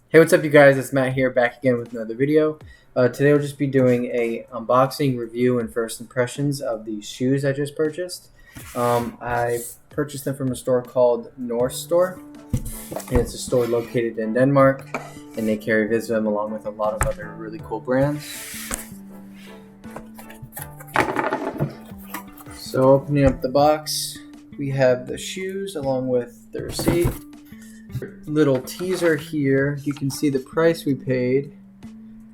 Hey, what's up you guys? It's Matt here, back again with another video. Today we'll just be doing a unboxing, review, and first impressions of these shoes I just purchased. I purchased them from a store called North Store, and it's a store located in Denmark, and they carry Visvim along with a lot of other really cool brands. So opening up the box, we have the shoes along with the receipt. Little teaser here, you can see the price we paid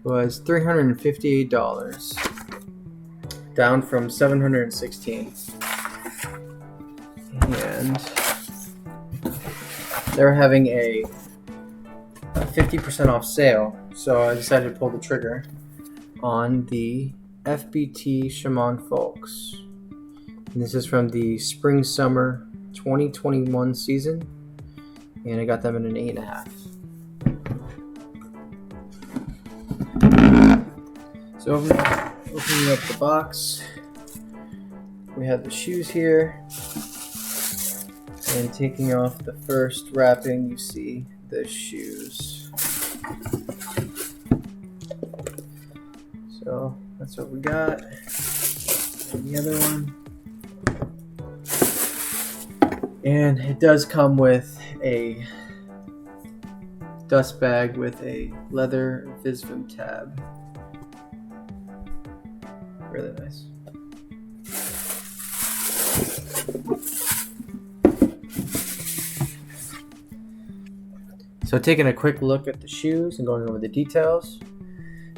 was $358, down from $716, and they're having a 50% off sale, so I decided to pull the trigger on the FBT Shaman-Folks. And this is from the spring-summer 2021 season. And I got them in an 8.5. So opening up the box, we have the shoes here, and taking off the first wrapping, you see the shoes. So that's what we got. And the other one. And it does come with a dust bag with a leather Visvim tab. Really nice. So taking a quick look at the shoes and going over the details,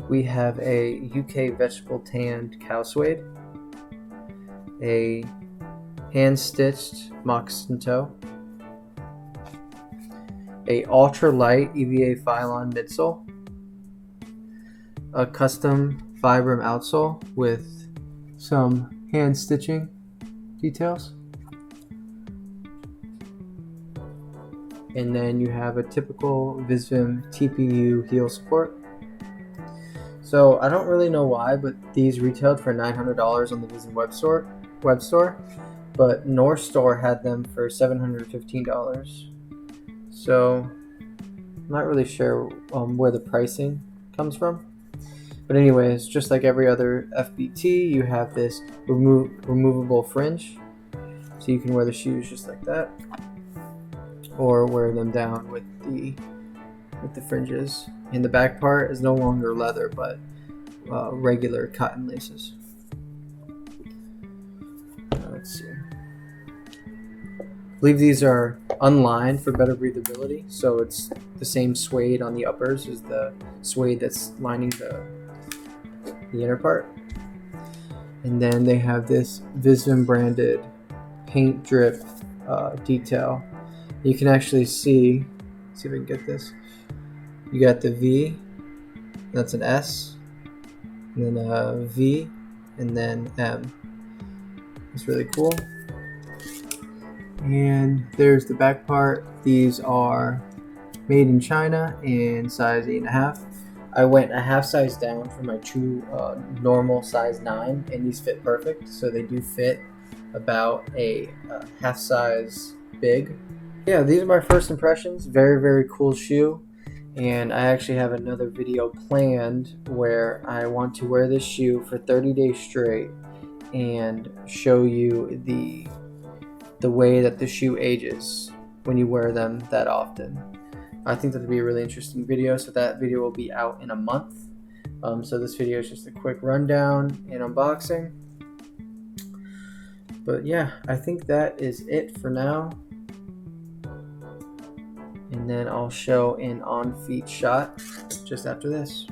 we have a UK vegetable tanned cow suede, a hand-stitched moccasin toe, a ultra-light EVA Phylon midsole, a custom Vibram outsole with some hand stitching details, and then you have a typical Visvim Tpu Heel Support. So I don't really know why, but these retailed for $900 on the Visvim web store, but North Store had them for $715. So I'm not really sure where the pricing comes from. But anyways, just like every other FBT, you have this removable fringe. So you can wear the shoes just like that, or wear them down with the fringes. And the back part is no longer leather, but regular cotton laces. Let's see. I believe these are unlined for better breathability, so it's the same suede on the uppers as the suede that's lining the inner part. And then they have this Visvim branded paint drip detail. You can actually see if I can get this. You got the V, that's an S, and then a V, and then M. It's really cool. And there's the back part. These are made in China in size 8.5. I went a half size down from my true normal size 9, and these fit perfect. So they do fit about a half size big. Yeah, these are my first impressions. Very, very cool shoe. And I actually have another video planned where I want to wear this shoe for 30 days straight and show you the way that the shoe ages when you wear them that often. I think that would be a really interesting video, so that video will be out in a month. So this video is just a quick rundown and unboxing. But yeah, I think that is it for now. And then I'll show an on-feet shot just after this.